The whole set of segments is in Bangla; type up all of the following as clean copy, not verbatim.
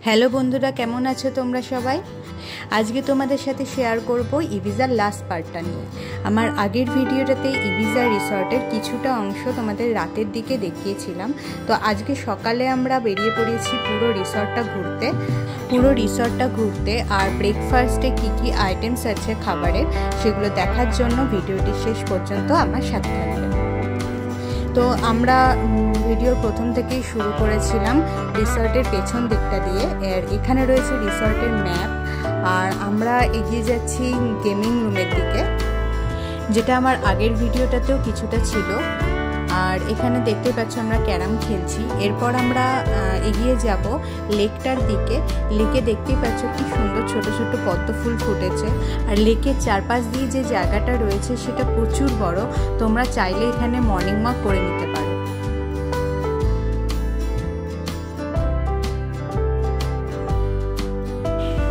হ্যালো বন্ধুরা, কেমন আছো তোমরা সবাই? আজকে তোমাদের সাথে শেয়ার করব ইবিজার লাস্ট পার্টটা নিয়ে। আমার আগের ভিডিওটাতে ইবিজা রিসর্টের কিছুটা অংশ তোমাদের রাতের দিকে দেখিয়েছিলাম। তো আজকে সকালে আমরা বেরিয়ে পড়েছি পুরো রিসর্টটা ঘুরতে আর ব্রেকফাস্টে কী কী আইটেমস আছে খাবারের সেগুলো দেখার জন্য ভিডিওটি শেষ পর্যন্ত আমার সাথে থাকবে। তো আমরা ভিডিওর প্রথম থেকেই শুরু করেছিলাম রিসর্টের পেছন দিকটা দিয়ে। এখানে রয়েছে রিসর্টের ম্যাপ আর আমরা এগিয়ে যাচ্ছি গেমিং রুমের দিকে, যেটা আমার আগের ভিডিওটাতেও কিছুটা ছিল। আর এখানে দেখতে পাচ্ছ আমরা ক্যারাম খেলছি। এরপর আমরা এগিয়ে যাব লেকটার দিকে। লেকে দেখতেই পাচ্ছ কি সুন্দর ছোট ছোট পদ্ম ফুল ফুটেছে। আর লেকের চারপাশ দিয়ে যে জায়গাটা রয়েছে সেটা প্রচুর বড়। তোমরা চাইলে এখানে মর্নিং ওয়াক করে নিতে পারো।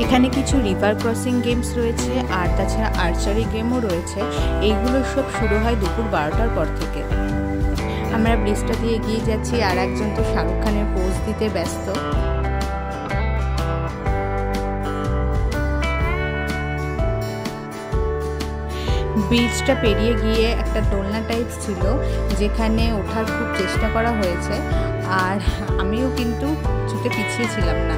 এখানে কিছু রিভার ক্রসিং গেমস রয়েছে আর তাছাড়া আর্চারি গেমও রয়েছে। এইগুলো সব শুরু হয় দুপুর 12টার পর থেকে। আমরা ব্রিজটা দিয়ে এগিয়ে যাচ্ছি আর একজন তো শাহরুখ খানের পোজ দিতে ব্যস্ত। ব্রিজটা পেরিয়ে গিয়ে একটা দোলনা টাইপ ছিল, যেখানে ওঠার খুব চেষ্টা করা হয়েছে আর আমিও কিন্তু কিছুতে পিছিয়ে ছিলাম না।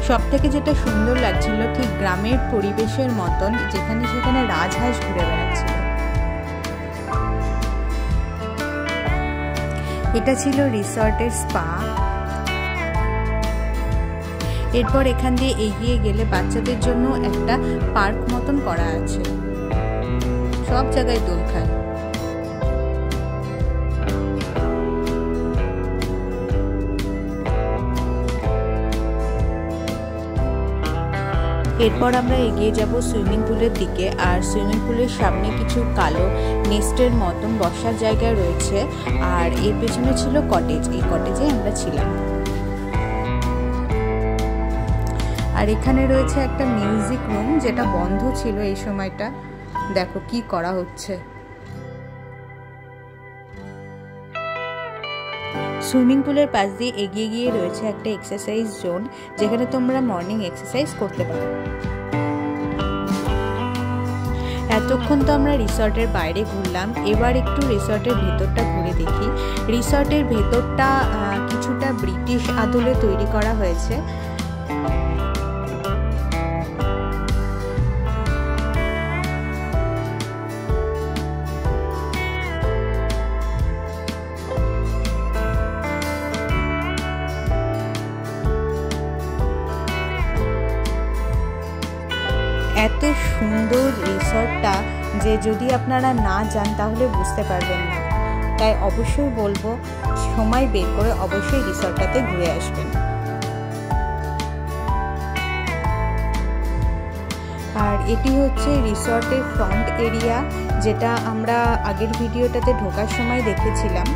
সব থেকে যেটা সুন্দর লাগছিল ঠিক গ্রামের পরিবেশের মতন, যেখানে সেখানে রাজহাঁস ঘুরে বেড়াচ্ছিল। এটা ছিল রিসর্টের স্পা। এরপর এখান দিয়ে এগিয়ে গেলে বাচ্চাদের জন্য একটা পার্ক মতন করা আছে, সব জায়গায় দোল খায়। এরপর আমরা এগিয়ে যাব সুইমিং পুলের দিকে। আর সুইমিং পুলের সামনে কিছু কালো নেস্টের মতন বসার জায়গা রয়েছে আর এর পেছনে ছিল কটেজ। এই কটেজে আমরা ছিলাম। আর এখানে রয়েছে একটা মিউজিক রুম, যেটা বন্ধ ছিল এই সময়টা। দেখো কি করা হচ্ছে। সুইমিং পুলের পাশ দিয়ে এগিয়ে গিয়ে রয়েছে একটা এক্সারসাইজ জোন, যেখানে তোমরা মর্নিং এক্সারসাইজ করতে পারো। এতক্ষণ তো আমরা রিসর্টের বাইরে ঘুরলাম, এবার একটু রিসর্টের ভেতরটা ঘুরে দেখি। রিসর্টের ভেতরটা কিছুটা ব্রিটিশ আদলে তৈরি করা হয়েছে। এত সুন্দর রিসর্টটা যে যদি আপনারা না যান তাহলে বুঝতে পারবেন না। তাই অবশ্যই বলবো সময় বের করে অবশ্যই রিসর্টটাতে ঘুরে আসবেন। আর এটি হচ্ছে রিসর্টের ফ্রন্ট এরিয়া, যেটা আমরা আগের ভিডিওটাতে ঢোকার সময় দেখেছিলাম।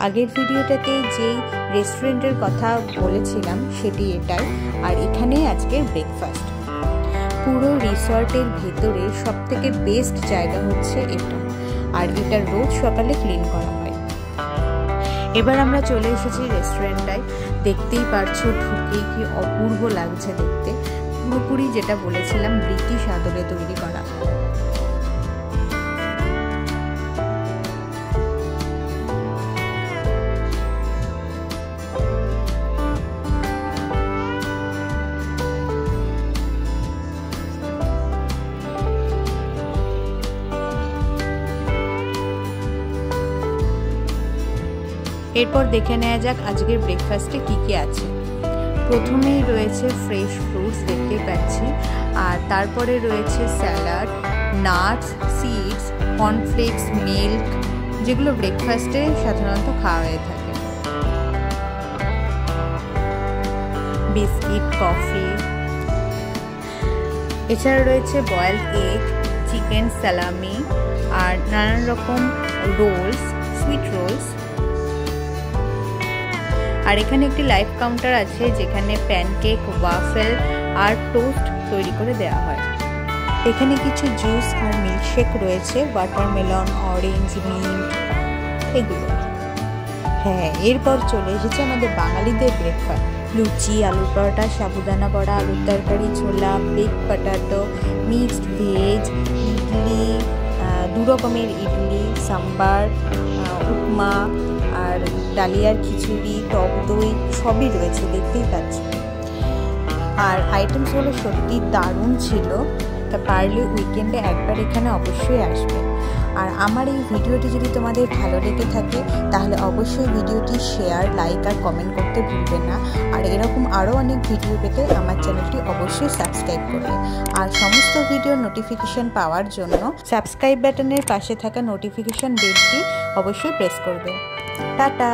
আগের ভিডিওটাতে যেই রেস্টুরেন্টের কথা বলেছিলাম সেটি এটাই। আর এখানেই আজকের ব্রেকফাস্ট। পুরো রিসর্টের ভেতরে সবথেকে বেস্ট জায়গা হচ্ছে এটা, আর এটা রোজ সকালে ক্লিন করা হয়। এবার আমরা চলে এসেছি রেস্টুরেন্টটায়। দেখতেই পারছো ঢুকে কি অপূর্ব লাগছে দেখতে। পুরোপুরি যেটা বলেছিলাম ব্রিটিশ আদলে তৈরি করা। এরপর দেখে নেওয়া যাক আজকের ব্রেকফাস্টে কি কি আছে। প্রথমেই রয়েছে ফ্রেশ ফ্রুটস দেখতে পাচ্ছি, আর তারপরে রয়েছে salad, nuts, seeds, cornflakes, milk, যেগুলো ব্রেকফাস্টে সাধারণত খাওয়া হয়ে থাকে। Biscuit, coffee. এছাড়া রয়েছে বয়েলড এগ, চিকেন সালামি আর নানান রকম রোলস, সুইট রোলস। আর এখানে একটি লাইভ কাউন্টার আছে যেখানে প্যানকেক, ওয়াফেল আর টোস্ট তৈরি করে দেওয়া হয়। এখানে কিছু জুস আর মিল্কশেক রয়েছে, ওয়াটারমেলন, অরেঞ্জ, মিন্ট এগুলো। হ্যাঁ, এরপর চলে এসেছে আমাদের বাঙালিদের ব্রেকফাস্ট। লুচি, আলুর পরোটা, সাবুদানা বড়া, আলুর তরকারি, ছোলা, bake potato, mixed veg, idli, 2 রকমের ইডলি, সাম্বার, উপমা আর ডালিয়ার খিচুড়ি, টক দই সবই রয়েছে, দেখতেই পাচ্ছি। আর আইটেমসগুলো সত্যি দারুণ ছিল। তা পারলে উইকেন্ডে একবার এখানে অবশ্যই আসবে। আর আমার এই ভিডিওটি যদি তোমাদের ভালো লেগে থাকে তাহলে অবশ্যই ভিডিওটি শেয়ার, লাইক আর কমেন্ট করতে ভুলবেন না। আর এরকম আরও অনেক ভিডিও পেতে আমার চ্যানেলটি অবশ্যই সাবস্ক্রাইব করবে। আর সমস্ত ভিডিওর নোটিফিকেশান পাওয়ার জন্য সাবস্ক্রাইব বাটনের পাশে থাকা নোটিফিকেশান বেলটি অবশ্যই প্রেস করবে। টাটা।